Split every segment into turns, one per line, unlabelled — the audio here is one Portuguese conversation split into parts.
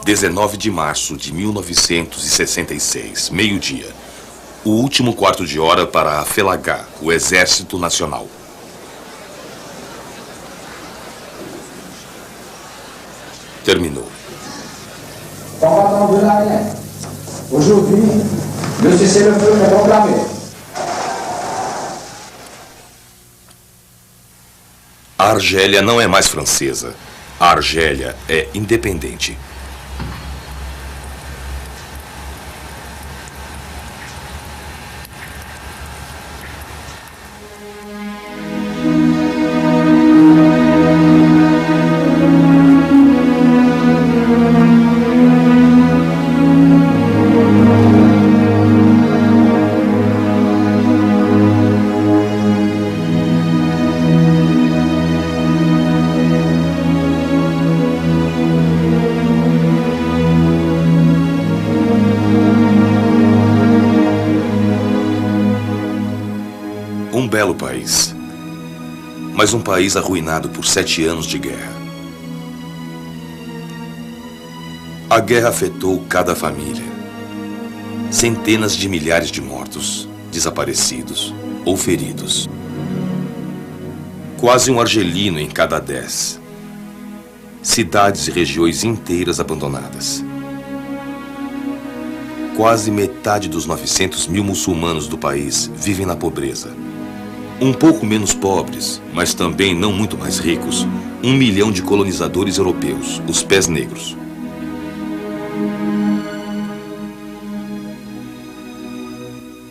19 de março de 1966, meio-dia. O último quarto de hora para a Felagá, o Exército Nacional. Terminou.
Aujourd'hui, le cessez-le-feu est proclamé.
A Argélia não é mais francesa. A Argélia é independente. Um belo país, mas um país arruinado por 7 anos de guerra. A guerra afetou cada família. Centenas de milhares de mortos, desaparecidos ou feridos. Quase um argelino em cada 10. Cidades e regiões inteiras abandonadas. Quase metade dos 900 mil muçulmanos do país vivem na pobreza. Um pouco menos pobres, mas também não muito mais ricos, 1 milhão de colonizadores europeus, os pés negros.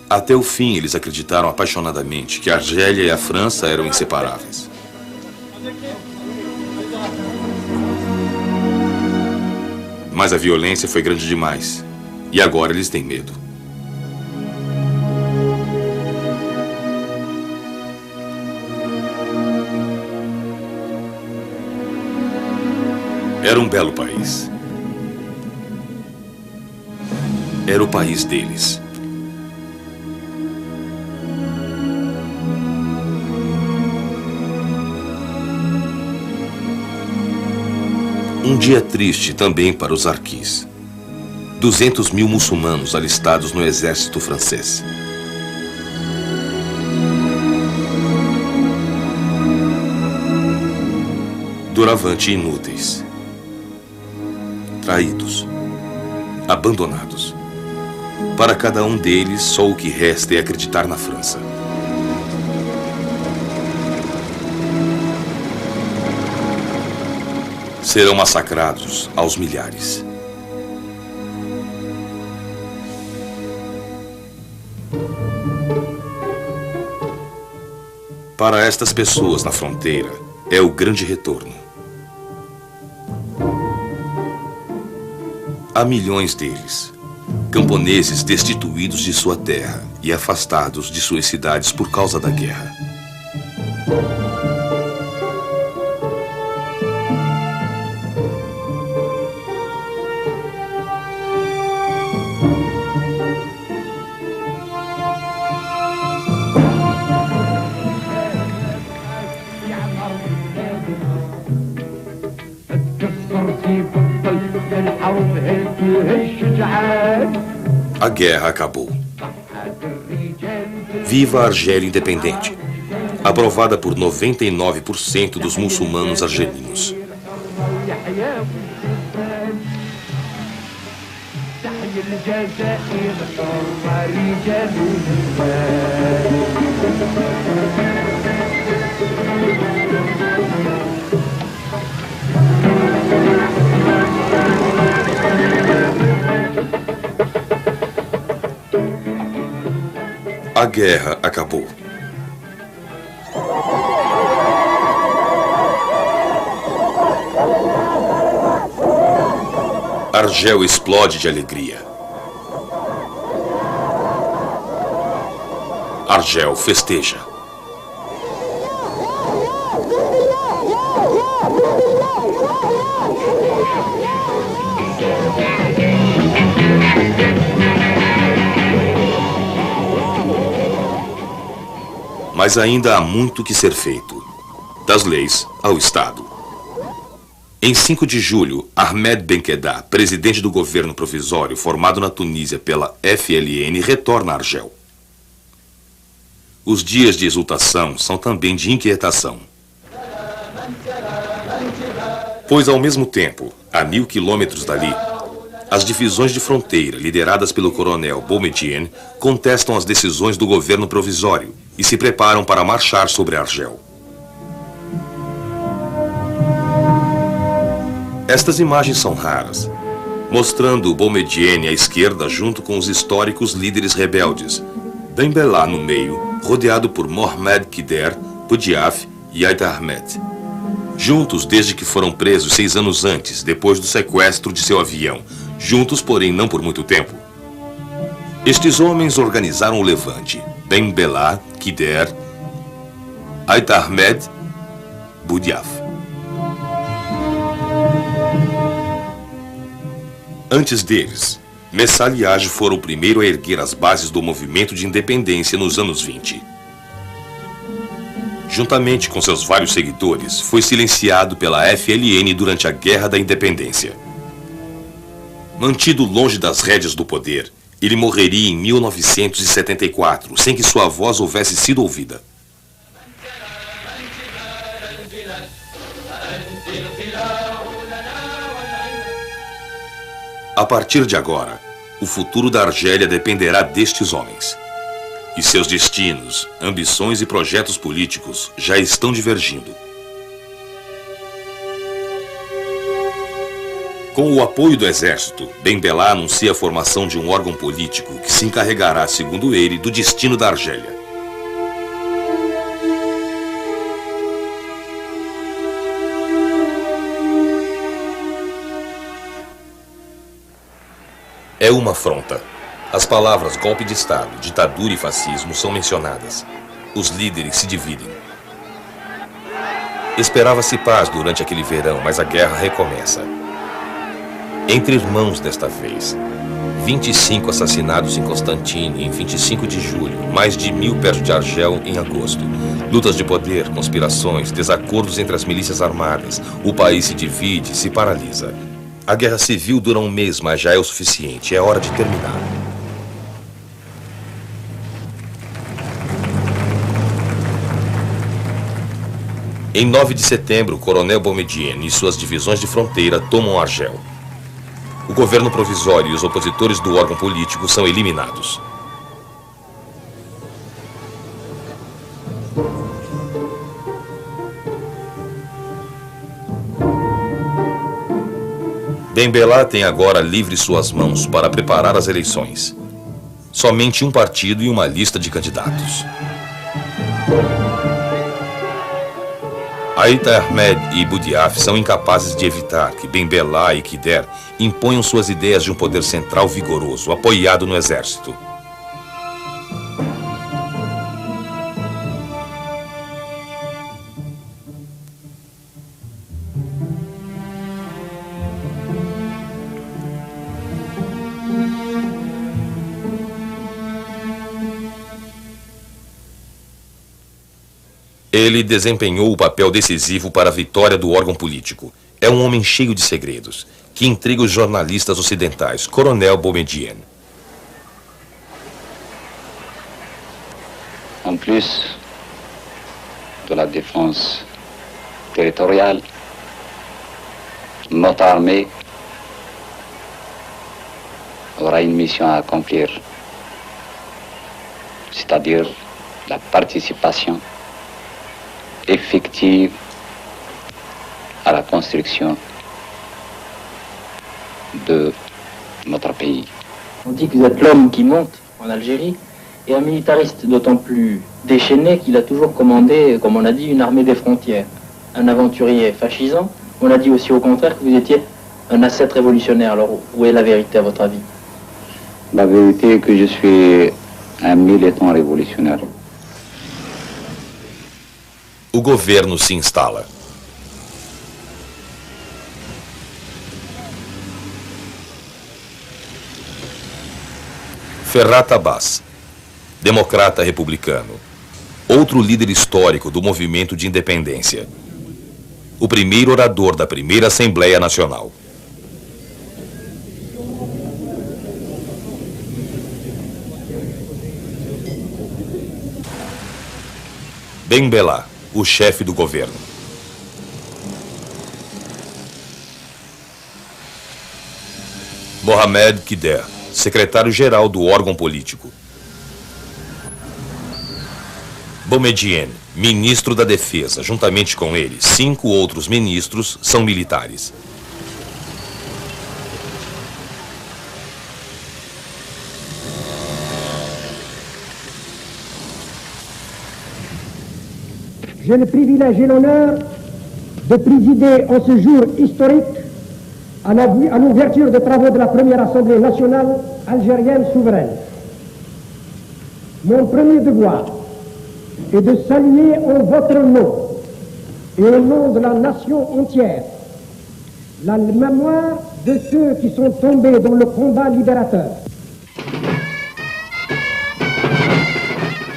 Até o fim, eles acreditaram apaixonadamente que a Argélia e a França eram inseparáveis. Mas a violência foi grande demais, e agora eles têm medo. Era um belo país. Era o país deles. Um dia triste também para os arquis. 200 mil muçulmanos alistados no exército francês. Doravante inúteis. Traídos, abandonados. Para cada um deles, só o que resta é acreditar na França. Serão massacrados aos milhares. Para estas pessoas na fronteira, é o grande retorno. Há milhões deles, camponeses destituídos de sua terra e afastados de suas cidades por causa da guerra. A guerra acabou. Viva a Argélia independente, aprovada por 99% dos muçulmanos argelinos. A guerra acabou. Argel explode de alegria. Argel festeja. Mas ainda há muito que ser feito, das leis ao Estado. Em 5 de julho, Ahmed Benkheda, presidente do governo provisório formado na Tunísia pela FLN, retorna a Argel. Os dias de exultação são também de inquietação. Pois, ao mesmo tempo, a 1000 quilômetros dali, as divisões de fronteira, lideradas pelo coronel Boumediene, contestam as decisões do governo provisório e se preparam para marchar sobre Argel. Estas imagens são raras, mostrando Boumediene à esquerda junto com os históricos líderes rebeldes, Ben Bella no meio, rodeado por Mohamed Kider, Boudiaf e Aït Ahmed. Juntos desde que foram presos 6 anos antes, depois do sequestro de seu avião. Juntos, porém, não por muito tempo. Estes homens organizaram o levante. Ben Bella, Kider, Aït Ahmed, Boudiaf. Antes deles, Messal e Haj foram o primeiro a erguer as bases do movimento de independência nos anos 20. Juntamente com seus vários seguidores, foi silenciado pela FLN durante a Guerra da Independência. Mantido longe das rédeas do poder, ele morreria em 1974, sem que sua voz houvesse sido ouvida. A partir de agora, o futuro da Argélia dependerá destes homens. E seus destinos, ambições e projetos políticos já estão divergindo. Com o apoio do exército, Ben Bella anuncia a formação de um órgão político que se encarregará, segundo ele, do destino da Argélia. É uma afronta. As palavras golpe de Estado, ditadura e fascismo são mencionadas. Os líderes se dividem. Esperava-se paz durante aquele verão, mas a guerra recomeça. Entre irmãos desta vez. 25 assassinados em Constantine em 25 de julho, mais de 1000 perto de Argel em agosto. Lutas de poder, conspirações, desacordos entre as milícias armadas. O país se divide, se paralisa. A guerra civil dura um mês, mas já é o suficiente. É hora de terminar. Em 9 de setembro, o coronel Boumediene e suas divisões de fronteira tomam Argel. O governo provisório e os opositores do órgão político são eliminados. Ben Bella tem agora livre suas mãos para preparar as eleições. Somente um partido e uma lista de candidatos. Aït Ahmed e Boudiaf são incapazes de evitar que Ben Bella e Kider imponham suas ideias de um poder central vigoroso, apoiado no exército. Ele desempenhou o papel decisivo para a vitória do órgão político. É um homem cheio de segredos, que intriga os jornalistas ocidentais, Coronel Boumediene.
En plus de la défense territoriale, notre armée aura une mission à accomplir, c'est-à-dire la participation effective à la construction de notre pays.
On dit que vous êtes l'homme qui monte en Algérie et un militariste d'autant plus déchaîné qu'il a toujours commandé, comme on a dit, une armée des frontières. Un aventurier fascisant. On a dit aussi au contraire que vous étiez un ascète révolutionnaire. Alors où est la vérité à votre avis?
La vérité est que je suis un militant révolutionnaire.
O governo se instala. Ferhat Abbas, democrata republicano, outro líder histórico do movimento de independência. o primeiro orador da primeira Assembleia Nacional. Ben Bella, o chefe do governo. Mohamed Kider, secretário-geral do órgão político. Boumediene, ministro da Defesa. Juntamente com ele, 5 outros ministros são militares.
J'ai le privilège et l'honneur de présider en ce jour historique à l'ouverture des travaux de la première Assemblée nationale algérienne souveraine. Mon premier devoir est de saluer en votre nom et au nom de la nation entière la mémoire de ceux qui sont tombés dans le combat libérateur.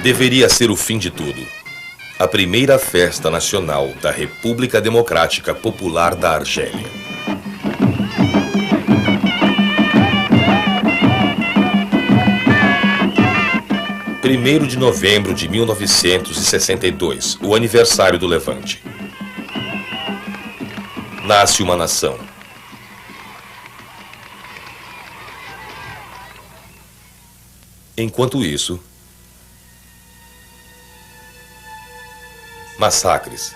Deveria ser o fim de tudo. A primeira festa nacional da República Democrática Popular da Argélia. Primeiro de novembro de 1962, o aniversário do Levante. Nasce uma nação. Enquanto isso, massacres,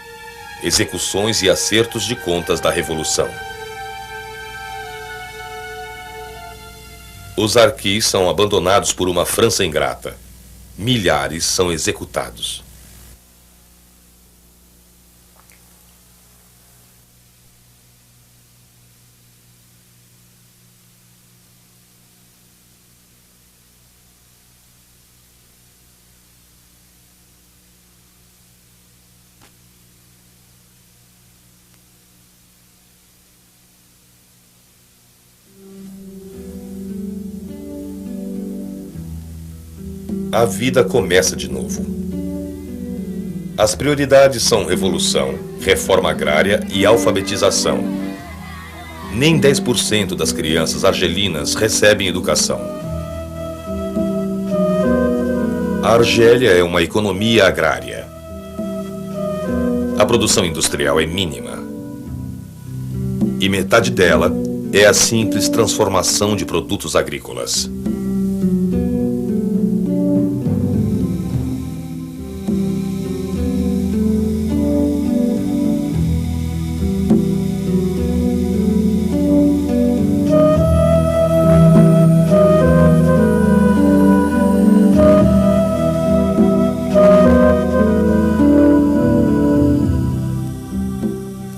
execuções e acertos de contas da Revolução. Os arquis são abandonados por uma França ingrata. Milhares são executados. A vida começa de novo. As prioridades são revolução, reforma agrária e alfabetização. Nem 10% das crianças argelinas recebem educação. A Argélia é uma economia agrária. A produção industrial é mínima. E metade dela é a simples transformação de produtos agrícolas.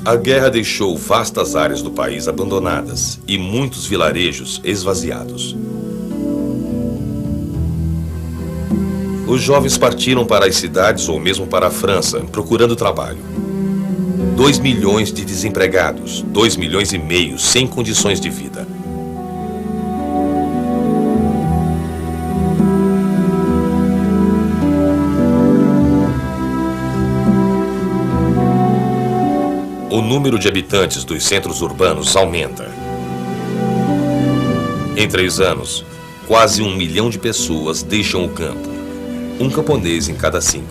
A guerra deixou vastas áreas do país abandonadas e muitos vilarejos esvaziados. Os jovens partiram para as cidades ou mesmo para a França, procurando trabalho. 2 milhões de desempregados, 2,5 milhões sem condições de vida. O número de habitantes dos centros urbanos aumenta. Em 3 anos, quase 1 milhão de pessoas deixam o campo. Um camponês em cada 5.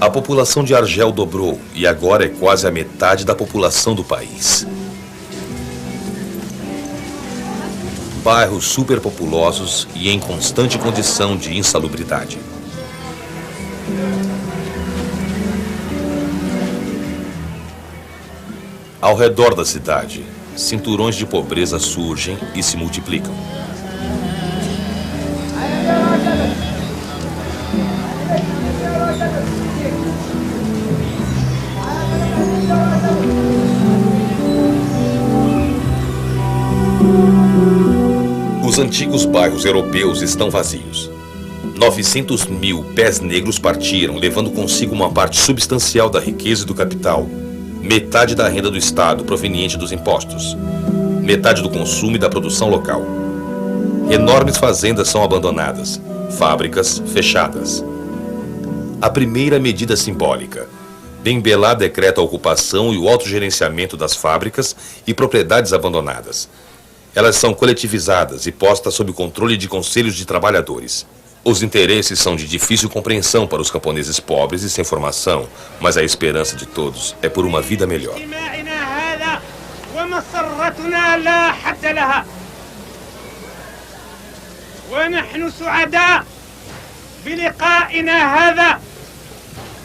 A população de Argel dobrou e agora é quase a metade da população do país. Bairros superpopulosos e em constante condição de insalubridade. Ao redor da cidade, cinturões de pobreza surgem e se multiplicam. Os antigos bairros europeus estão vazios. 900 mil pés negros partiram, levando consigo uma parte substancial da riqueza e do capital, metade da renda do Estado proveniente dos impostos, metade do consumo e da produção local. Enormes fazendas são abandonadas, fábricas fechadas. A primeira medida simbólica. Ben Bella decreta a ocupação e o autogerenciamento das fábricas e propriedades abandonadas. Elas são coletivizadas e postas sob o controle de conselhos de trabalhadores. Os interesses são de difícil compreensão para os camponeses pobres e sem formação, mas a esperança de todos é por uma vida melhor.
ونحن سعداء بلقائنا هذا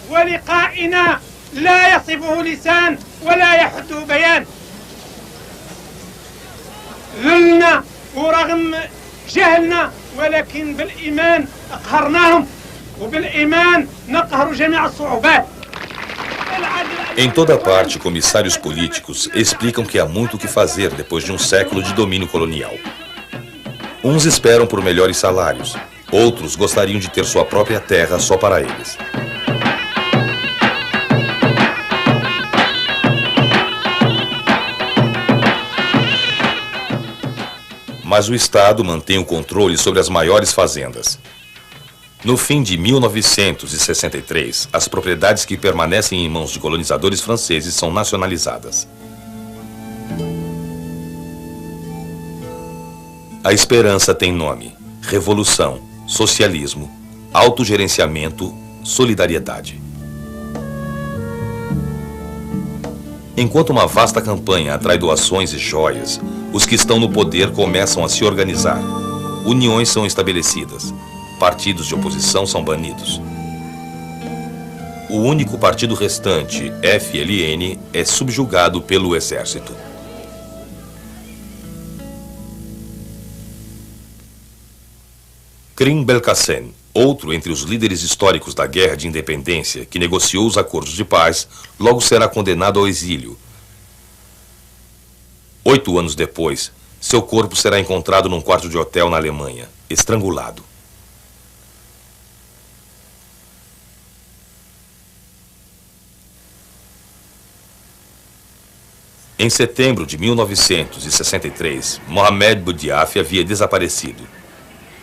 ولقائنا لا يصفه لسان ولا يحده بيان. ذلنا ورغم جهلنا ولكن بالإيمان أقهرناهم وبالإيمان نقهر جميع الصعوبات.
Em toda parte, comissários políticos explicam que há muito o que fazer depois de um século de domínio colonial. Uns esperam por melhores salários, outros gostariam de ter sua própria terra só para eles. Mas o Estado mantém o controle sobre as maiores fazendas. No fim de 1963, as propriedades que permanecem em mãos de colonizadores franceses são nacionalizadas. A esperança tem nome: revolução, socialismo, autogerenciamento, solidariedade. Enquanto uma vasta campanha atrai doações e joias, os que estão no poder começam a se organizar. Uniões são estabelecidas. Partidos de oposição são banidos. O único partido restante, FLN, é subjugado pelo exército. Krim Belkacem, outro entre os líderes históricos da Guerra de Independência, que negociou os acordos de paz, logo será condenado ao exílio. 8 anos depois, seu corpo será encontrado num quarto de hotel na Alemanha, estrangulado. Em setembro de 1963, Mohamed Boudiaf havia desaparecido.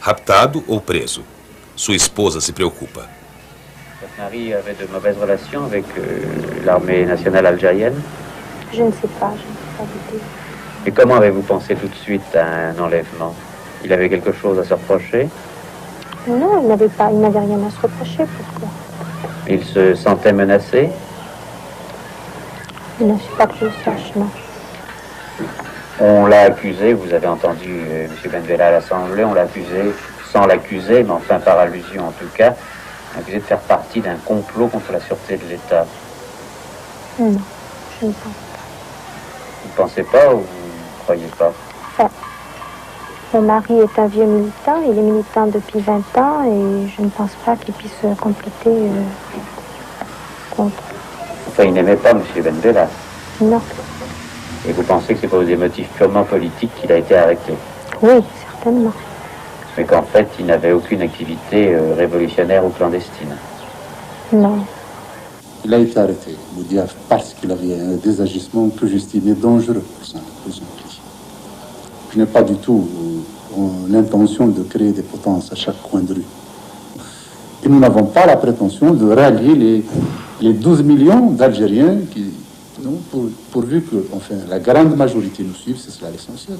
Raptado ou preso? Sua esposa se preocupa.
Votre mari avait de mauvaises relations avec l'armée nationale algérienne?
Je ne sais pas du tout.
Et comment avez-vous pensé tout de suite à un enlèvement? Il avait quelque chose à se reprocher?
Non, il n'avait rien à se reprocher. Pourquoi?
Il se sentait menacé?
Il ne sais pas que je sache, non.
On l'a accusé, vous avez entendu M. Ben Bella à l'Assemblée, on l'a accusé, sans l'accuser, mais enfin par allusion en tout cas, accusé de faire partie d'un complot contre la sûreté de l'État.
Non, je ne pense pas.
Vous ne pensez pas ou vous ne croyez pas?
Enfin, mon mari est un vieux militant, il est militant depuis 20 ans et je ne pense pas qu'il puisse compléter contre.
Enfin, il n'aimait pas M. Ben Bella.
Non.
Et vous pensez que c'est pour des motifs purement politiques qu'il a été arrêté?
Oui, certainement.
Mais qu'en fait, il n'avait aucune activité révolutionnaire ou clandestine?
Non.
Il a été arrêté, Boudiaf, parce qu'il avait des agissements que j'estimais dangereux pour son pays. Je n'ai pas du tout l'intention de créer des potences à chaque coin de rue. Et nous n'avons pas la prétention de rallier les 12 millions d'Algériens qui... Non, pourvu que enfin, la grande majorité nous suive, c'est cela l'essentiel.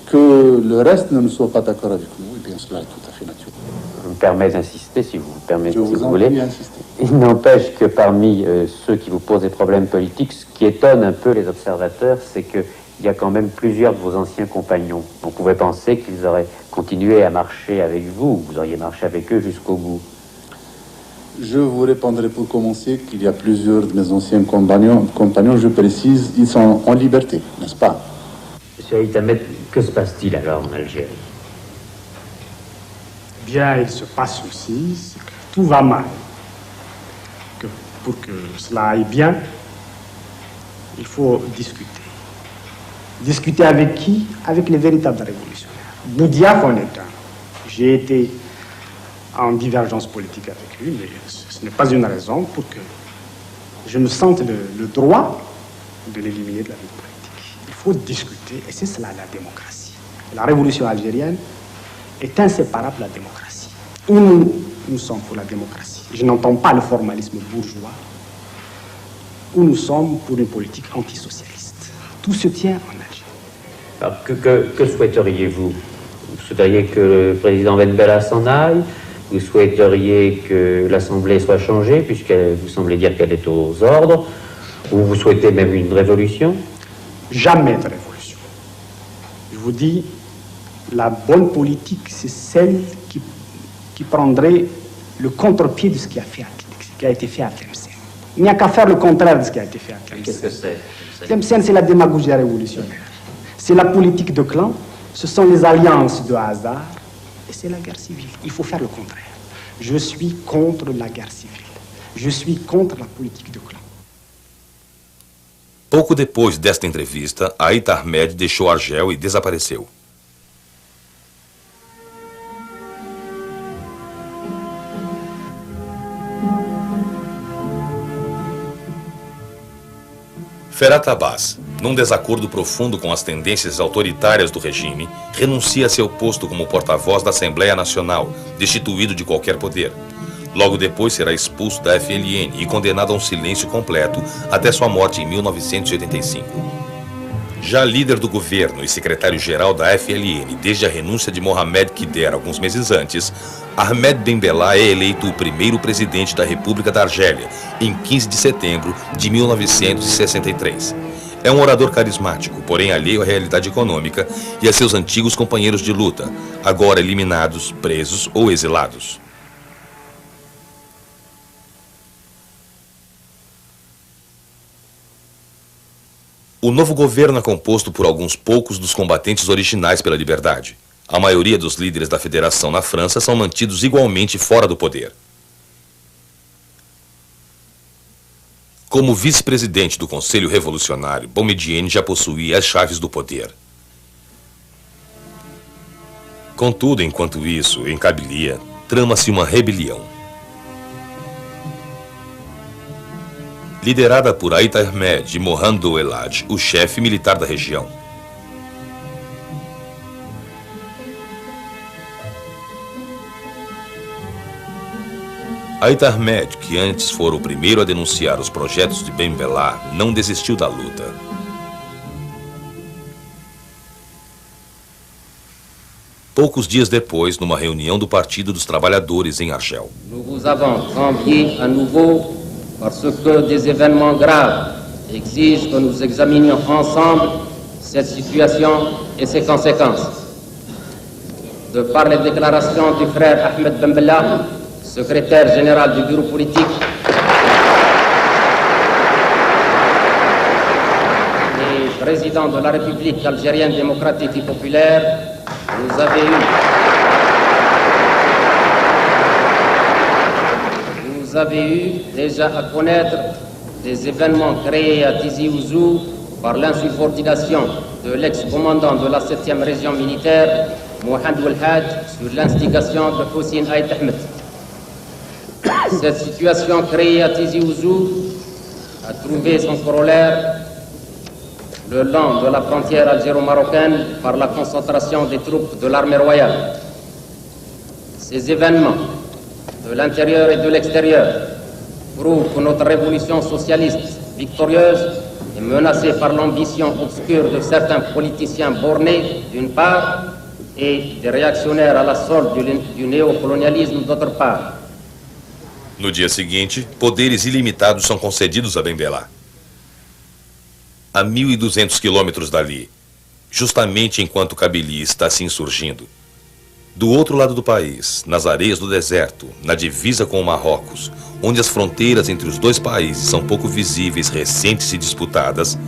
Que le reste ne soit pas d'accord avec nous, et bien cela est tout à fait naturel.
Je me permets d'insister, si vous permettez,
Je vous
si
en
vous voulez.
prie, insistez.
Il n'empêche que parmi ceux qui vous posent des problèmes politiques, ce qui étonne un peu les observateurs, c'est qu'il y a quand même plusieurs de vos anciens compagnons. On pouvait penser qu'ils auraient continué à marcher avec vous, vous auriez marché avec eux jusqu'au bout.
Je vous répondrai pour commencer qu'il y a plusieurs de mes anciens compagnons, je précise, ils sont en liberté, n'est-ce pas?
Monsieur Haït-Ahmed, que se passe-t-il alors en Algérie?
Bien, il se passe aussi, c'est que tout va mal. Que pour que cela aille bien, il faut discuter. Discuter avec qui? Avec les véritables révolutionnaires. Boudiaf en est un. J'ai été en divergence politique avec lui, mais ce n'est pas une raison pour que je me sente le droit de l'éliminer de la vie politique. Il faut discuter, et c'est cela la démocratie. la révolution algérienne est inséparable de la démocratie. Ou nous sommes pour la démocratie, je n'entends pas le formalisme bourgeois, ou nous sommes pour une politique antisocialiste. Tout se tient en Algérie.
Alors, que souhaiteriez-vous? Vous souhaiteriez que le président Ben Bella s'en aille? Vous souhaiteriez que l'Assemblée soit changée, puisque vous semblez dire qu'elle est aux ordres? Ou vous souhaitez même une révolution?
Jamais de révolution. Je vous dis, la bonne politique, c'est celle qui prendrait le contre-pied de ce qui a été fait à Tlemcen. Il n'y a qu'à faire le contraire de ce qui a été fait à Tlemcen.
Qu'est-ce que c'est?
Tlemcen, c'est la démagogie révolutionnaire. C'est la politique de clan, ce sont les alliances de hasard, et c'est la guerre civile. Il faut faire le contraire. Je suis contre la guerre civile. Je suis contre la politique de clan.
Pouco depois desta entrevista, Ait Ahmed deixou Argel e desapareceu. Ferhat Abbas, num desacordo profundo com as tendências autoritárias do regime, renuncia a seu posto como porta-voz da Assembleia Nacional, destituído de qualquer poder. Logo depois será expulso da FLN e condenado a um silêncio completo até sua morte em 1985. Já líder do governo e secretário-geral da FLN desde a renúncia de Mohamed Kider alguns meses antes, Ahmed Ben Bella é eleito o primeiro presidente da República da Argélia em 15 de setembro de 1963. É um orador carismático, porém alheio à realidade econômica e a seus antigos companheiros de luta, agora eliminados, presos ou exilados. O novo governo é composto por alguns poucos dos combatentes originais pela liberdade. A maioria dos líderes da federação na França são mantidos igualmente fora do poder. Como vice-presidente do Conselho Revolucionário, Boumediene já possuía as chaves do poder. Contudo, enquanto isso, em Kabylia, trama-se uma rebelião. Liderada por Ait Ahmed e Mohamed Ouelad, o chefe militar da região. Ait Ahmed, que antes fora o primeiro a denunciar os projetos de Ben Bella, não desistiu da luta. Poucos dias depois, numa reunião do Partido dos Trabalhadores em Argel.
Nous vous avons conviés à nouveau parce que des événements graves exigent que nous examinions ensemble cette situation et ses conséquences. De par les déclarations du frère Ahmed Ben Bella, secrétaire général du bureau politique, et président de la République algérienne démocratique et populaire, vous avez eu déjà à connaître des événements créés à Tizi Ouzou par l'insubordination de l'ex-commandant de la 7e région militaire, Mohamed Ouelad, sur l'instigation de Hossein Ait Ahmed. Cette situation créée à Tizi Ouzou a trouvé son corollaire le long de la frontière algéro-marocaine par la concentration des troupes de l'armée royale. Ces événements, de l'intérieur et de l'extérieur, prouvent que notre révolution socialiste victorieuse est menacée par l'ambition obscure de certains politiciens bornés, d'une part, et des réactionnaires à la solde du néocolonialisme, d'autre part.
No dia seguinte, poderes ilimitados são concedidos a Ben Bella. A 1.200 quilômetros dali, justamente enquanto Kabylie está se insurgindo. Do outro lado do país, nas areias do deserto, na divisa com o Marrocos, onde as fronteiras entre os dois países são pouco visíveis, recentes e disputadas,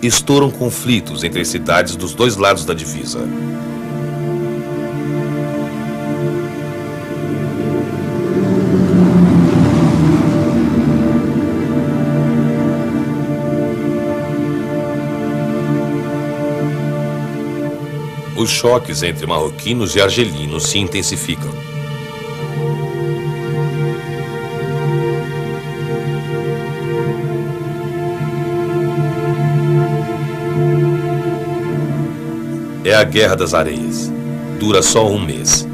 estouram conflitos entre as cidades dos dois lados da divisa. Os choques entre marroquinos e argelinos se intensificam. É a Guerra das Areias. Dura só um mês.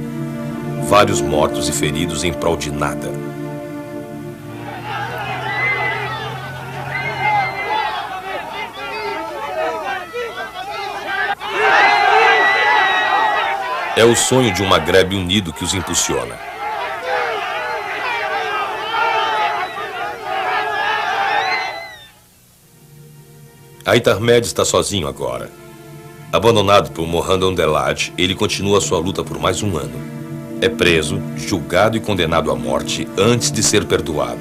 Vários mortos e feridos em prol de nada. É o sonho de um Maghreb unido que os impulsiona. Aitar Med está sozinho agora. Abandonado por Mohamed Ondelad, ele continua sua luta por mais um ano. É preso, julgado e condenado à morte antes de ser perdoado.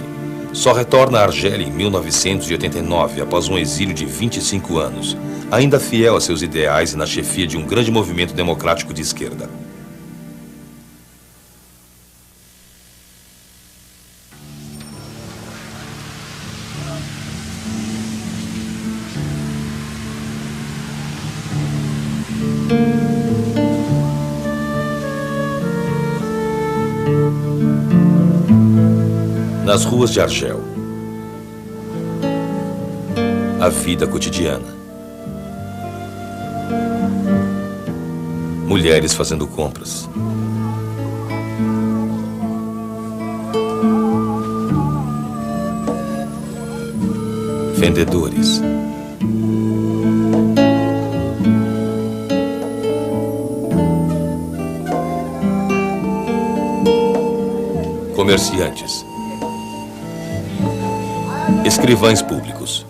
Só retorna a Argélia em 1989, após um exílio de 25 anos, ainda fiel a seus ideais e na chefia de um grande movimento democrático de esquerda. Nas ruas de Argel, a vida cotidiana. Mulheres fazendo compras. Vendedores. Comerciantes. Escrivães públicos.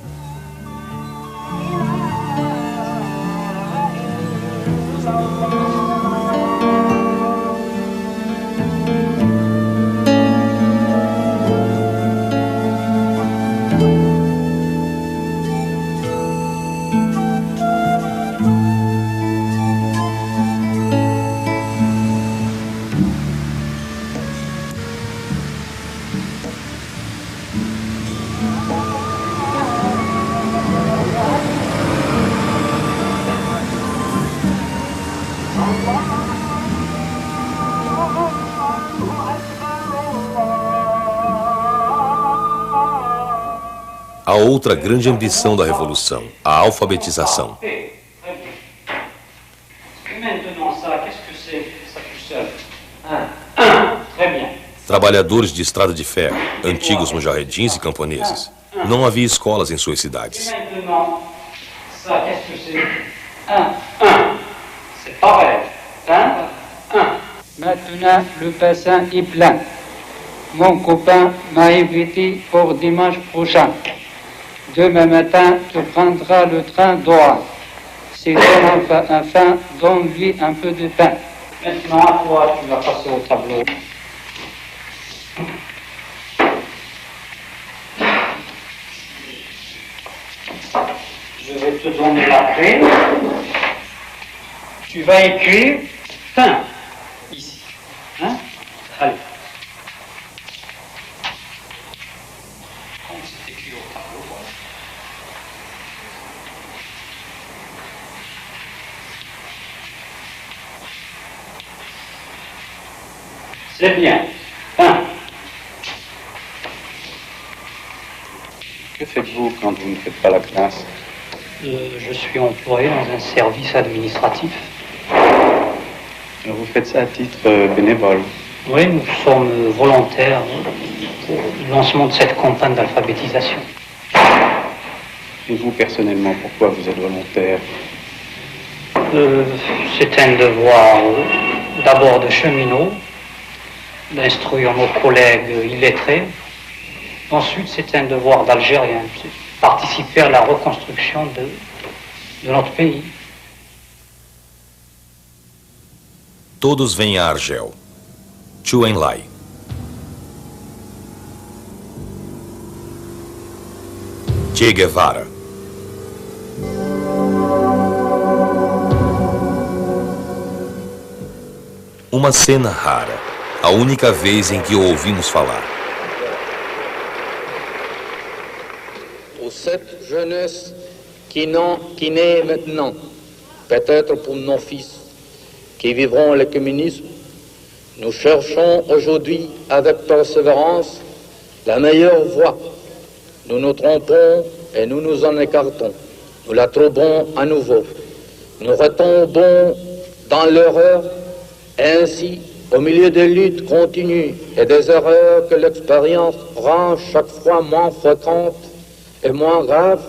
A outra grande ambição da Revolução, a alfabetização. Trabalhadores de estrada de ferro, antigos mujahedins e camponeses. Não havia escolas em suas cidades.
Maintenant, le bassin est plein. Mon copain m'a invité pour dimanche prochain. Demain matin, tu prendras le train d'Oran. Si tu as faim, donne-lui un peu de pain. Maintenant, toi, tu vas passer au tableau. Je vais te donner la clé. Tu vas écrire pain ici. Hein? Allez. C'est bien. Pain.
Que faites-vous quand vous ne faites pas la classe?
Je suis employé dans un service administratif.
Vous faites ça à titre bénévole?
Oui, nous sommes volontaires pour le lancement de cette campagne d'alphabétisation.
Et vous, personnellement, pourquoi vous êtes volontaire?
C'est un devoir d'abord de cheminot, d'instruire nos collègues illettrés. Ensuite, c'est un devoir d'Algérien, participer à la reconstruction de notre pays.
Todos vêm a Argel. Chu Enlai. Che Guevara. Uma cena rara, a única vez em que o ouvimos falar.
Pour cette jeunesse qui naît maintenant, peut-être pour nos fils qui vivront le communisme, nous cherchons aujourd'hui avec persévérance la meilleure voie. Nous nous trompons et nous nous en écartons. Nous la trouvons à nouveau. nous retombons dans l'erreur. Ainsi, au milieu des luttes continues et des erreurs que l'expérience rend chaque fois moins fréquentes et moins graves,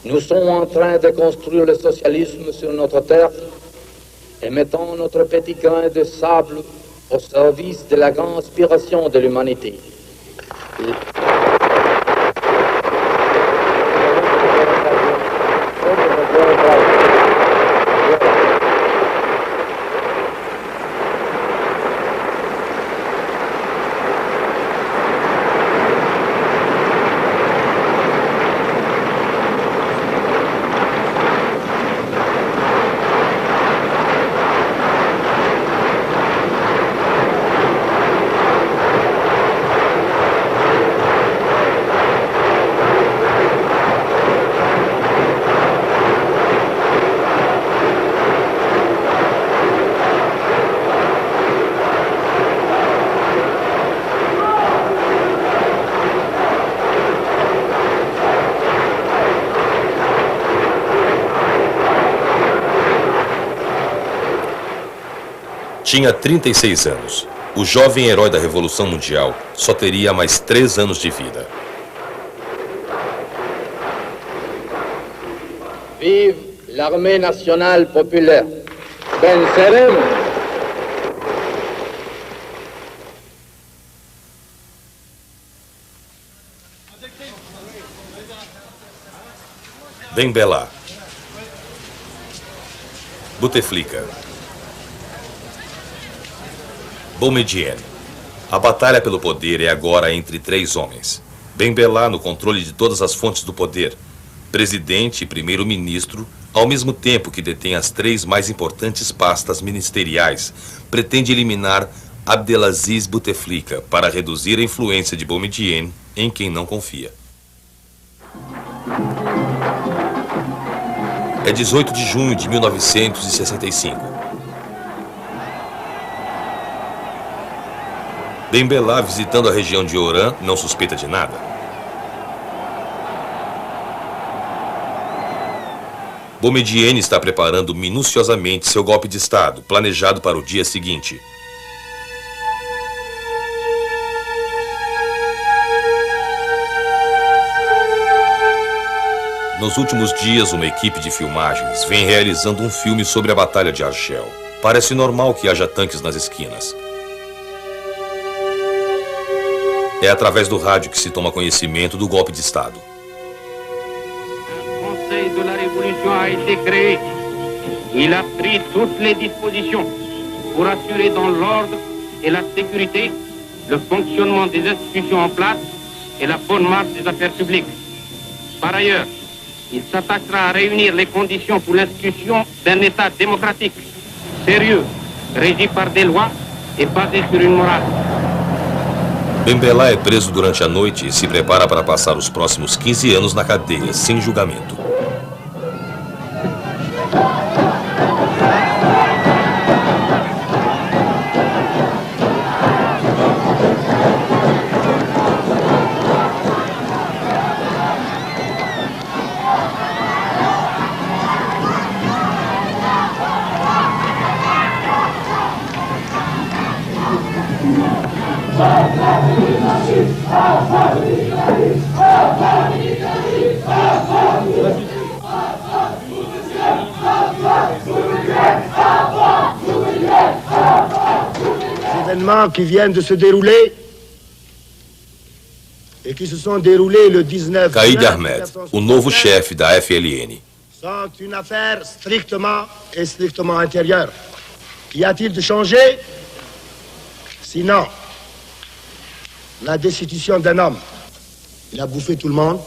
nous sommes en train de construire le socialisme sur notre terre et mettons notre petit grain de sable au service de la grande aspiration de l'humanité.
Tinha 36 anos. O jovem herói da Revolução Mundial só teria mais 3 anos de vida.
Vive l'armée nationale populaire. Venceremos.
Ben Bella, Bouteflika, Boumediene. A batalha pelo poder é agora entre 3 homens. Ben Bella no controle de todas as fontes do poder, presidente e primeiro-ministro, ao mesmo tempo que detém as 3 mais importantes pastas ministeriais, pretende eliminar Abdelaziz Bouteflika para reduzir a influência de Boumediene em quem não confia. É 18 de junho de 1965. Ben Bella, visitando a região de Oran, não suspeita de nada. Boumediene está preparando minuciosamente seu golpe de Estado, planejado para o dia seguinte. Nos últimos dias, uma equipe de filmagens vem realizando um filme sobre a Batalha de Argel. Parece normal que haja tanques nas esquinas. É através do rádio que se toma conhecimento do golpe de Estado.
O Conseil de la Révolution a été créé. Il a pris toutes les dispositions pour assurer dans l'ordre et la sécurité le fonctionnement des institutions en place et la bonne marche des affaires publiques. Par ailleurs, il s'attachera à réunir les conditions pour l'institution d'un État démocratique, sérieux, régi par des lois et basé sur une morale.
Ben Bella é preso durante a noite e se prepara para passar os próximos 15 anos na cadeia, sem julgamento.
Les événements qui viennent de se dérouler et qui se sont déroulés le 19
Qaïd
juin
Ahmed, o novo chefe da FLN.
sont une affaire strictement et strictement intérieure. Qu'y a-t-il de changé? Sinon, la destitution d'un homme. Il a bouffé tout le monde.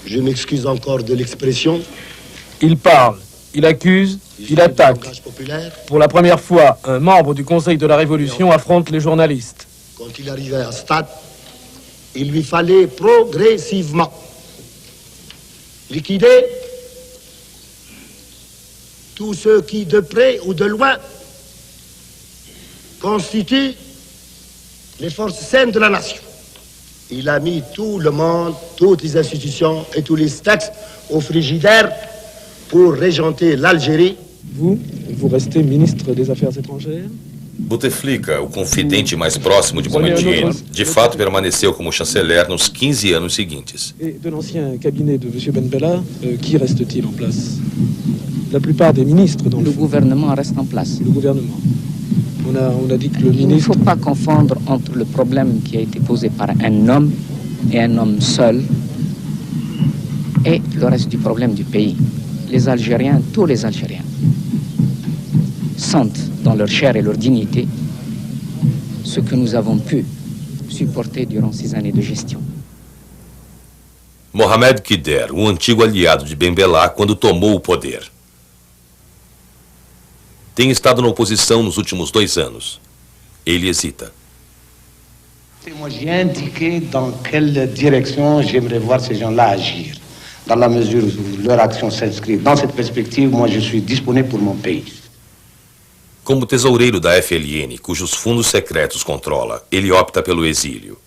Je m'excuse encore de l'expression.
Il parle, il accuse, il attaque. Pour la première fois, un membre du Conseil de la Révolution affronte les journalistes.
Quand il arrivait à ce stade, il lui fallait progressivement liquider tous ceux qui, de près ou de loin, constituent les forces saines de la nation. Il a mis tout le monde, toutes les institutions et tous les textes au frigidaire pour régenter l'Algérie.
Vous restez ministre des Affaires étrangères?
Bouteflika, o confidente mais próximo de Boumediene, de fato permaneceu como chanceler nos 15 anos seguintes.
Et de l'ancien cabinet de M. Ben Bella, qui reste-t-il en place? La plupart des ministres dans
le gouvernement reste en place.
Le gouvernement. On a dit que le ministre...
Il ne faut pas confondre entre le problème qui a été posé par un homme et un homme seul et le reste du problème du pays. Les Algériens, tous les Algériens, sentent dans leur chair et leur dignité ce que nous avons pu supporter durant ces années de gestion.
Mohamed Kider, um antigo aliado de Ben Bella quando tomou o poder. Tem estado na oposição nos últimos 2 anos. Ele hesita.
Moi, j'ai indiqué dans quelle direction j'aimerais voir ces gens-là agir. Dans la mesure où leur action s'inscrit dans cette perspective, moi, je suis disponible pour mon pays.
Como tesoureiro da FLN, cujos fundos secretos controla, ele opta pelo exílio.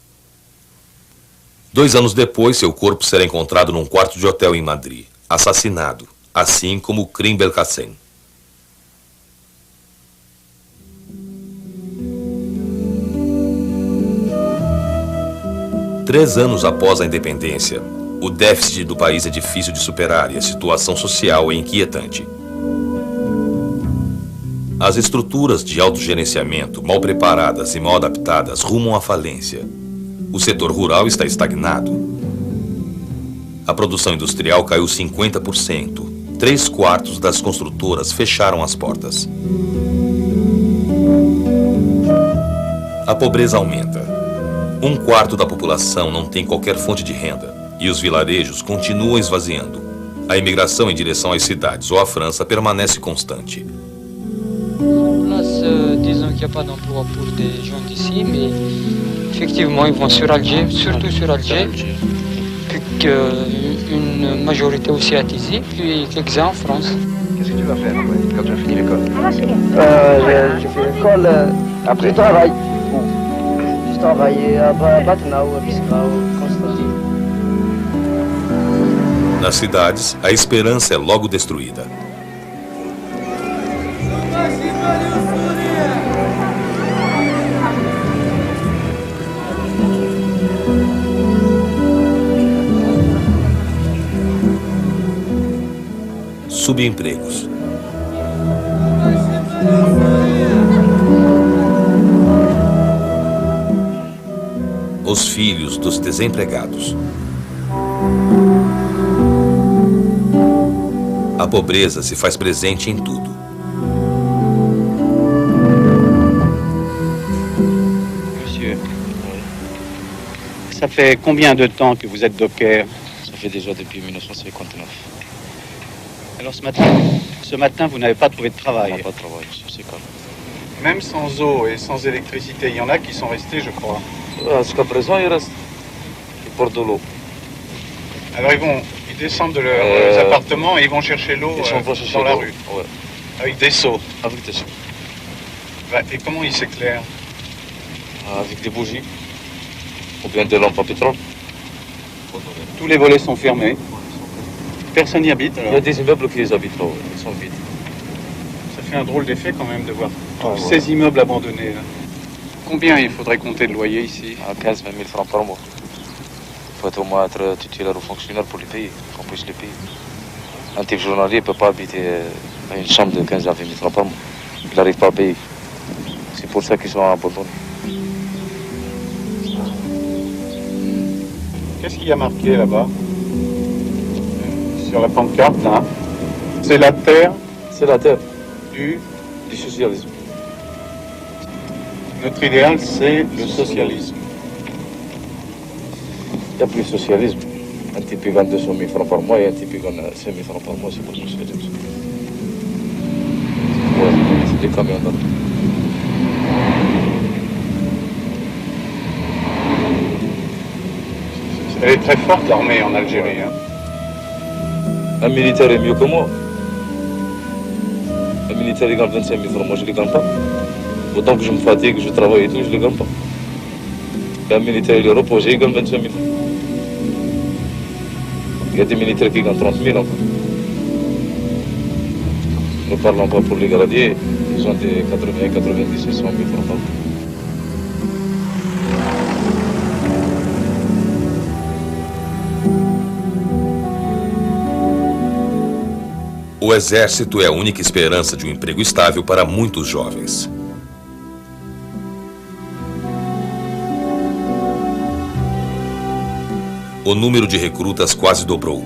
2 anos depois, seu corpo será encontrado num quarto de hotel em Madrid, assassinado, assim como Krim Belkacem. Três anos após a independência, o déficit do país é difícil de superar e a situação social é inquietante. As estruturas de autogerenciamento, mal preparadas e mal adaptadas, rumam à falência. O setor rural está estagnado. A produção industrial caiu 50%. 3/4 das construtoras fecharam as portas. A pobreza aumenta. 1/4 da população não tem qualquer fonte de renda e os vilarejos continuam esvaziando. A imigração em direção às cidades ou à França permanece constante.
Disons qu'il n'y a pas d'emploi pour des gens d'ici, mais effectivement ils vont sur Alger, surtout sur Alger, puis une majorité aussi à Tizi, puis quelques-uns en France.
Qu'est-ce que tu vas faire quand tu as fini l'école?
Je fais l'école, après je travaille. Je travaille à Batna ou à Biskra ou Constantine.
Nas cidades, a esperança é logo destruída. Subempregos. Os filhos dos desempregados. A pobreza se faz presente em tudo.
Monsieur, ça fait combien de temps que vous êtes docker?
Ça fait déjà depuis 1959.
Alors ce matin, vous n'avez pas trouvé de travail?
On n'a pas de travail, c'est calme.
Même sans eau et sans électricité, il y en a qui sont restés, je crois.
Jusqu'à présent, il reste. Ils portent de l'eau.
Alors ils descendent de leurs appartements et ils vont chercher l'eau dans la rue.
Ouais.
Avec des seaux.
Avec des seaux.
Et comment ils s'éclairent?
Avec des bougies. Ou bien des lampes à pétrole.
Tous les volets sont fermés. Personne n'y habite alors?
Il y a des immeubles qui les habitent là, ils sont vides.
Ça fait un drôle d'effet quand même de voir tous ces immeubles abandonnés. Là. Combien il faudrait compter de loyer ici?
15 000 francs par mois. Il faut au moins être titulaire ou fonctionnaire pour les payer, qu'on puisse les payer. Un type journalier ne peut pas habiter à une chambre de 15 à 20 000 francs par mois. Il n'arrive pas à payer. C'est pour ça qu'ils sont abandonnés.
Qu'est-ce qu'il y a marqué là-bas? Sur la pancarte, là. C'est la terre.
C'est la terre.
Du
socialisme.
Notre idéal, c'est le socialisme.
Il n'y a plus de socialisme. Un type qui gagne 200 000 francs par mois et un type qui gagne 5 000 francs par mois, c'est pas le socialisme. Ouais, c'est des camions d'argent.
Elle est très forte, l'armée en Algérie. Hein.
Un militaire est mieux que moi. Un militaire, il gagne 25 000 francs, moi je ne les gagne pas. Autant que je me fatigue, je travaille et tout, je ne les gagne pas. Et un militaire, il est reposé, il gagne 25 000 francs. Il y a des militaires qui gagnent 30 000 encore.
Ne parlons pas pour les gradiers, ils ont des 80, 90 et 100 000 francs par mois.
O exército é a única esperança de um emprego estável para muitos jovens. O número de recrutas quase dobrou.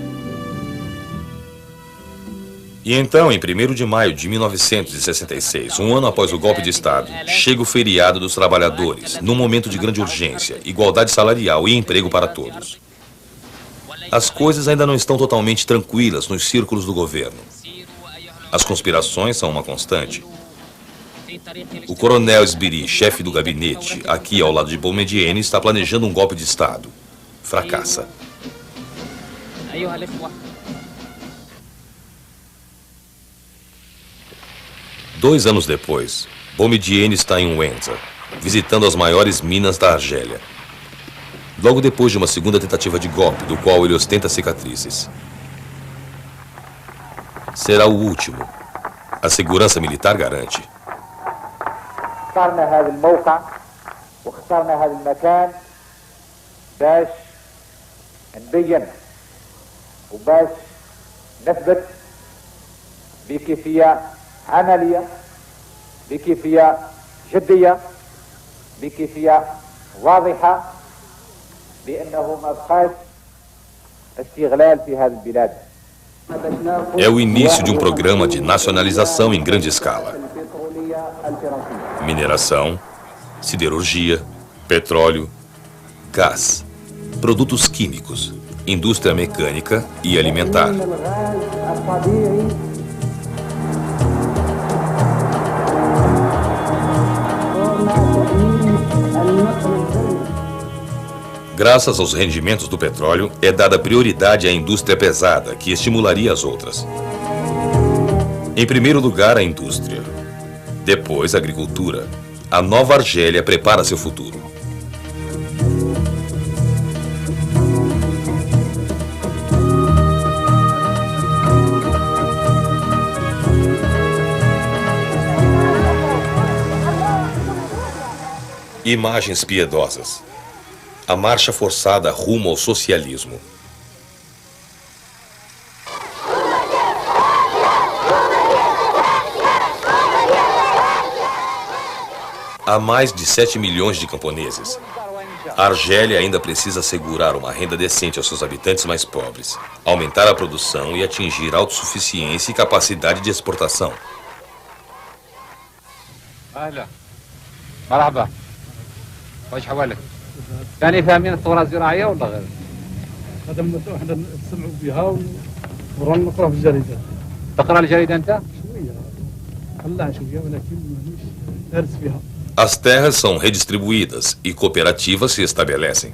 E então, em 1º de maio de 1966, um ano após o golpe de Estado, chega o feriado dos trabalhadores, num momento de grande urgência, igualdade salarial e emprego para todos. As coisas ainda não estão totalmente tranquilas nos círculos do governo. As conspirações são uma constante. O coronel Sbiri, chefe do gabinete, aqui ao lado de Boumediene, está planejando um golpe de Estado. Fracassa. 2 anos depois, Boumediene está em Ouenza, visitando as maiores minas da Argélia. Logo depois de uma segunda tentativa de golpe, do qual ele ostenta cicatrizes. Será o último. A segurança militar garante.
اخترنا هذا الموقع واخترنا هذا المكان باش نبين وباش نثبت بكيفية عملية بكيفية جدية بكيفية واضحة بأنه ما بقاش استغلال في هذه البلاد.
É o início de um programa de nacionalização em grande escala. Mineração, siderurgia, petróleo, gás, produtos químicos, indústria mecânica e alimentar. Graças aos rendimentos do petróleo, é dada prioridade à indústria pesada, que estimularia as outras. Em primeiro lugar, a indústria. Depois, a agricultura. A nova Argélia prepara seu futuro. Imagens piedosas. A marcha forçada rumo ao socialismo. Há mais de 7 milhões de camponeses. A Argélia ainda precisa assegurar uma renda decente aos seus habitantes mais pobres, aumentar a produção e atingir autossuficiência e capacidade de exportação.
مرحبا وايش حوالك؟ يعني فاهمين الثورة الزراعية ولا غير؟
هذا احنا نسمعوا بها ورانا نقرا في الجريدة.
تقرا الجريدة أنت؟
شوية. خلاها شوية ولكن مانيش دارس فيها.
As terras são redistribuídas e cooperativas se estabelecem.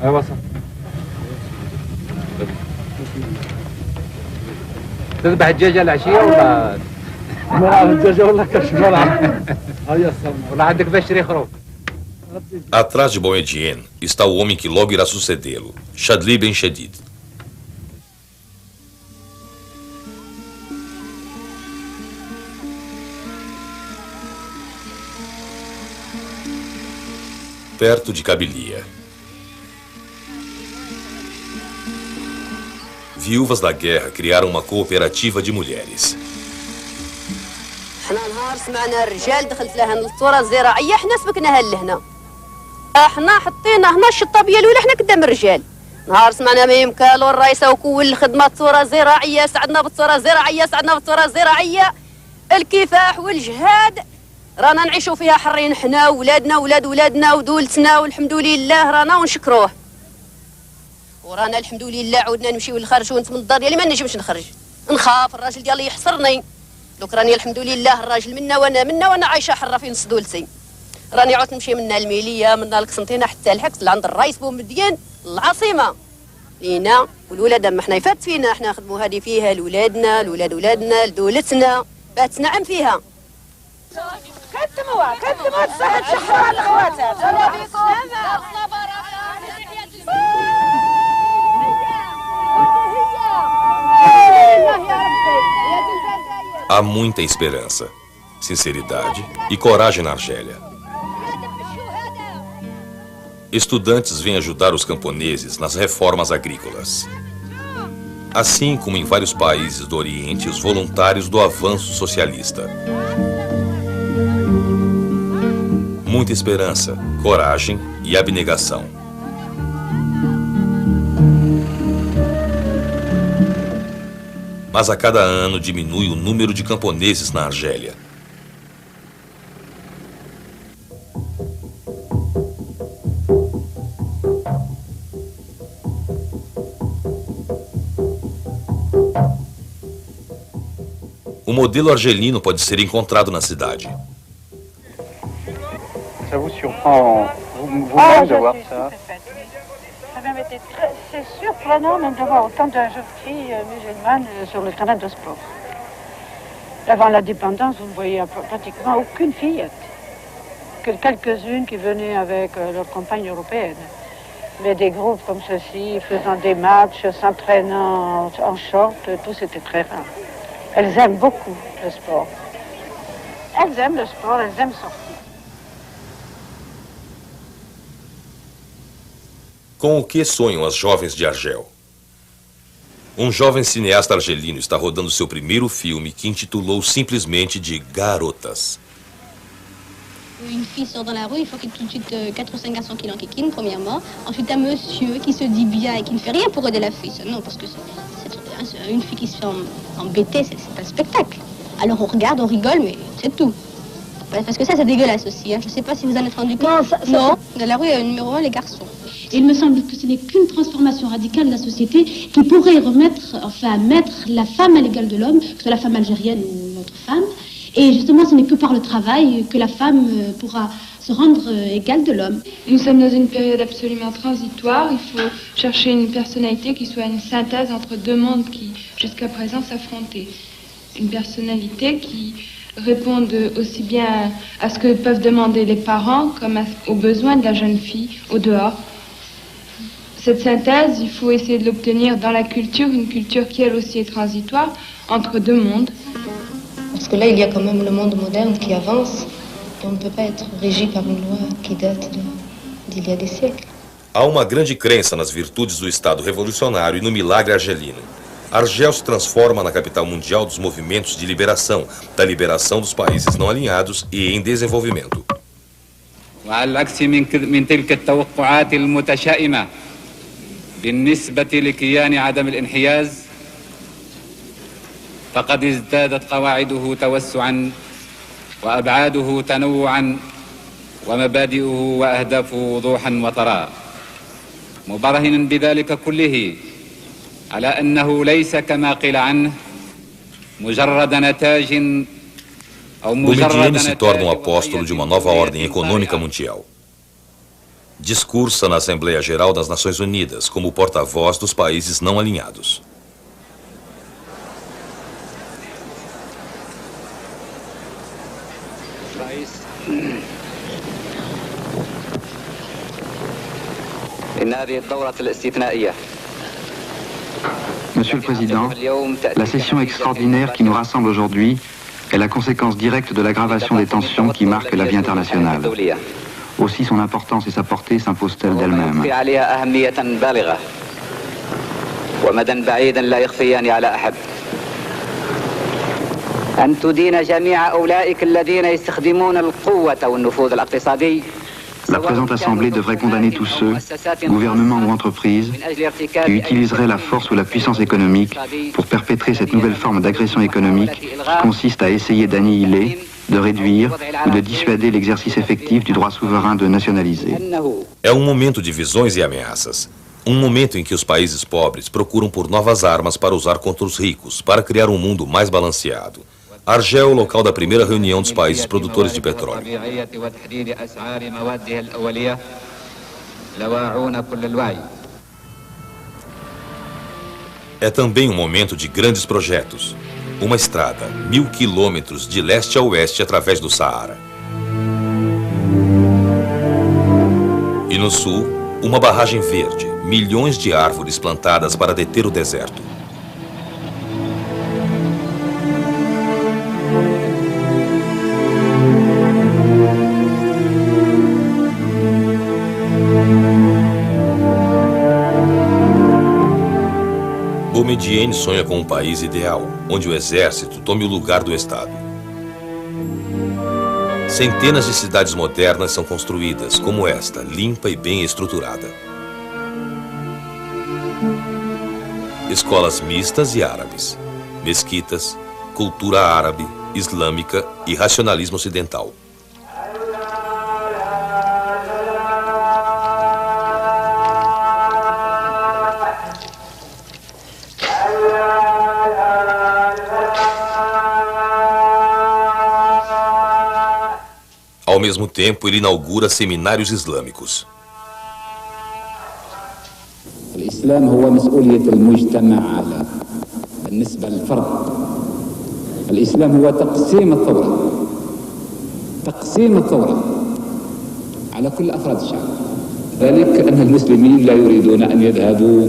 أيوة صح. تذبح الدجاجة العشية ولا؟
ما نعرف الدجاجة ولا كرش ما نعرف.
ولا عندك بشري خروف؟
Atrás de Boumediene está o homem que logo irá sucedê-lo, Chadli Ben Chedid. Perto de Kabylia. Viúvas da guerra criaram uma cooperativa de mulheres.
احنا نهار سمعنا الرجال دخلت لها الثورة الزراعية احنا سبكناها لهنا. احنا حطينا هنا الشطابية الأولى احنا قدام الرجال. نهار سمعنا ميم كالو الرئيسة وكل خدمة الثورة الزراعية سعدنا بالثورة الزراعية سعدنا بالثورة الزراعية. الكفاح والجهاد رانا نعيشوا فيها حرين حنا وولادنا وولاد ولادنا ودولتنا والحمد لله رانا ونشكروه. ورانا الحمد لله عودنا نمشيو للخارج وانت من الدار ديالي ما نجمش نخرج. نخاف الراجل ديالي يحصرني. دوك راني الحمد لله الراجل منا وانا عايشه حره في نص دولتي. راني عدت نمشي منا الميليه منا القسنطينه حتى الحكس لعند الرئيس بومدين العاصمه لينا والولاد ما حنا يفات فينا احنا نخدموا هذه فيها لولادنا لولاد ولادنا لدولتنا بات نعم فيها.
كتموا الصحة تشحروا على الخواتات.
A há muita esperança, sinceridade e coragem na Argélia. Estudantes vêm ajudar os camponeses nas reformas agrícolas. Assim como em vários países do Oriente, os voluntários do avanço socialista. Muita esperança, coragem e abnegação. Mas a cada ano diminui o número de camponeses na Argélia. O modelo argelino pode ser encontrado na cidade.
Ça vous surprend vous-même de voir ça?
C'est surprenant même de voir autant de jeunes filles musulmanes sur le terrain de sport. Avant l'indépendance, vous ne voyez pratiquement aucune fillette. Que quelques-unes qui venaient avec leurs compagnes européennes. Mais des groupes comme ceci, faisant des matchs, s'entraînant en short, tout c'était très rare. Elles aiment beaucoup le sport. Elles aiment le sport, elles aiment sortir.
Com o que sonham as jovens de Argel? Jovem cineasta argelino está rodando seu primeiro filme que intitulou simplesmente de Garotas.
Une fille sort dans la rue, il faut qu'il y ait tout de suite 4 ou 5 garçons qui l'enquiquinent, premièrement. Ensuite, un monsieur qui se dit bien et qui ne fait rien pour aider la fille. Non, parce que c'est une fille qui se fait embêter, c'est un spectacle. Alors on regarde, on rigole, mais c'est tout. Parce que ça, c'est dégueulasse aussi. Je ne sais pas si vous en êtes rendu compte. Non, dans la rue, numéro 1, les garçons.
Et il me semble que ce n'est qu'une transformation radicale de la société qui pourrait mettre la femme à l'égal de l'homme, que ce soit la femme algérienne ou l'autre femme. Et justement, ce n'est que par le travail que la femme pourra se rendre égale de l'homme.
Nous sommes dans une période absolument transitoire. Il faut chercher une personnalité qui soit une synthèse entre deux mondes qui, jusqu'à présent, s'affrontaient. Une personnalité qui réponde aussi bien à ce que peuvent demander les parents comme aux besoins de la jeune fille au dehors. Cette synthèse, il faut essayer de l'obtenir dans la culture, une culture qui elle aussi est transitoire, entre deux mondes.
Parce que là, il y a quand même le monde moderne qui avance et on ne peut pas être régi par une loi qui date d'il y a des siècles.
Há uma grande crença nas virtudes do Estado revolucionário e no milagre argelino. Argel se transforma na capital mundial dos movimentos de liberação, da liberação dos países não alinhados e em desenvolvimento.
وعلى العكس من تلك التوقعات المتشائمة بالنسبة لكيان عدم الانحياز فقد ازدادت قواعده توسعا وأبعاده تنوعا ومبادئه وأهدافه وضوحا وطراء مبرهنا بذلك كله على أنه ليس كما قيل عنه مجرد نتاج
Boumediene se torna um apóstolo de uma nova ordem econômica mundial. Discursa na Assembleia Geral das Nações Unidas como porta-voz dos países não alinhados.
Monsieur le Président, la session extraordinaire qui nous rassemble aujourd'hui est la conséquence directe de l'aggravation des tensions qui marquent la vie internationale. Aussi son importance et sa portée s'imposent-elles d'elles-mêmes. La présente Assemblée devrait condamner tous ceux, gouvernements ou entreprises, qui utiliseraient la force ou la puissance économique pour perpétrer cette nouvelle forme d'agression économique qui consiste à essayer d'annihiler, de réduire ou de dissuader l'exercice effectif du droit souverain de nationaliser.
É momento de visões e ameaças. Momento em que os países pobres procuram por novas armas para usar contra os ricos, para criar mundo mais balanceado. Argel é o local da primeira reunião dos países produtores de petróleo. É também momento de grandes projetos. Uma estrada, 1000 quilômetros de leste a oeste através do Saara. E no sul, uma barragem verde, milhões de árvores plantadas para deter o deserto. Boumediene sonha com um país ideal, onde o exército tome o lugar do Estado. Centenas de cidades modernas são construídas, como esta, limpa e bem estruturada. Escolas mistas e árabes, mesquitas, cultura árabe, islâmica e racionalismo ocidental. Ao mesmo tempo, ele inaugura seminários islâmicos.
الإسلام هو مسؤولية المجتمع على بالنسبة للفرد. الإسلام هو تقسيم الثورة على كل أفراد الشعب. ذلك أن المسلمين لا يريدون أن يذهبوا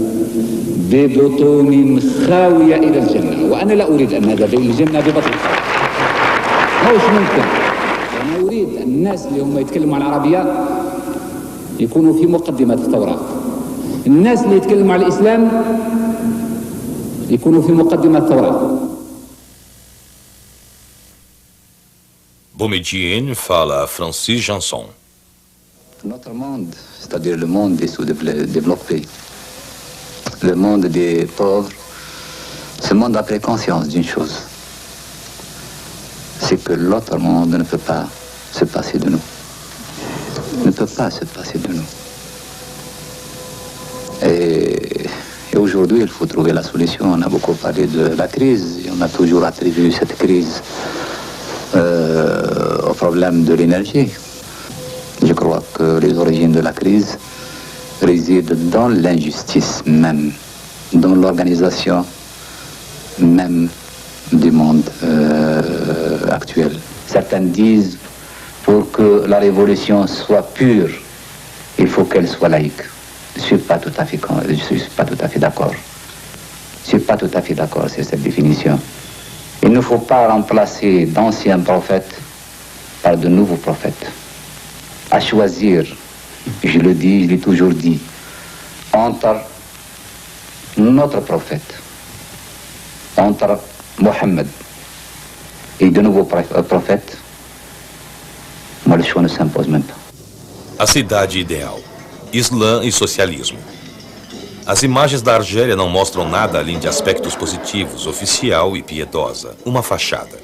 ببطون خاوية إلى الجنة، وأنا لا أريد أن نذهب إلى الجنة ببطن خاوية. مش ممكن. أنا أريد الناس اللي هم يتكلموا عن العربية يكونوا في مقدمة الثورة. الناس اللي يتكلموا عن الإسلام يكونوا في مقدمة الثورة.
Boumediene fala a Francis Janson.
Notre monde, c'est-à-dire le monde des sous-développés, le monde des pauvres, ce monde a pris conscience d'une chose, c'est que l'autre monde ne peut pas se passer de nous. Ne peut pas se passer de nous. Et aujourd'hui, il faut trouver la solution. On a beaucoup parlé de la crise, et on a toujours attribué cette crise au problème de l'énergie. Je crois que les origines de la crise résident dans l'injustice même, dans l'organisation même du monde actuel. Certains disent, pour que la révolution soit pure, il faut qu'elle soit laïque. Je ne suis pas tout à fait d'accord. Je ne suis pas tout à fait d'accord sur cette définition. Il ne faut pas remplacer d'anciens prophètes par de nouveaux prophètes. À choisir, je le dis, je l'ai toujours dit, entre notre prophète, entre Mohammed et de nouveaux prophètes, moi le choix ne s'impose même pas.
A cidade ideal, Islã e socialismo. As imagens da Argélia não mostram nada além de aspectos positivos, oficial e piedosa, uma fachada.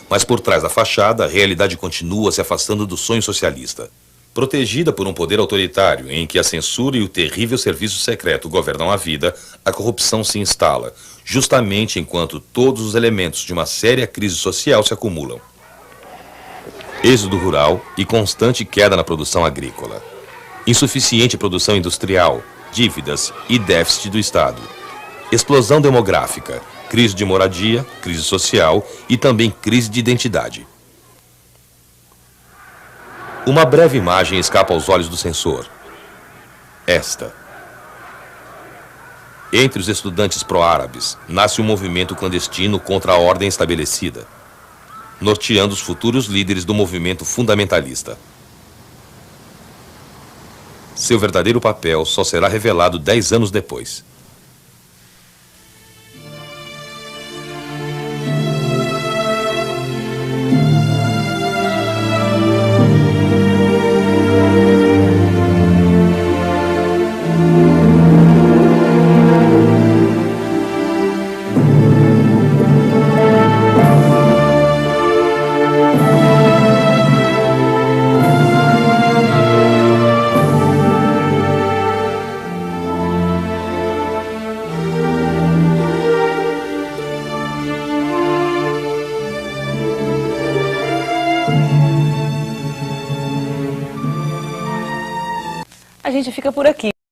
Mas por trás da fachada, a realidade continua se afastando do sonho socialista. Protegida por um poder autoritário em que a censura e o terrível serviço secreto governam a vida, a corrupção se instala, justamente enquanto todos os elementos de uma séria crise social se acumulam. Êxodo rural e constante queda na produção agrícola. Insuficiente produção industrial, dívidas e déficit do Estado. Explosão demográfica, crise de moradia, crise social e também crise de identidade. Uma breve imagem escapa aos olhos do censor. Esta. Entre os estudantes pró-árabes, nasce um movimento clandestino contra a ordem estabelecida, norteando os futuros líderes do movimento fundamentalista. Seu verdadeiro papel só será revelado 10 anos depois.
A gente fica por aqui.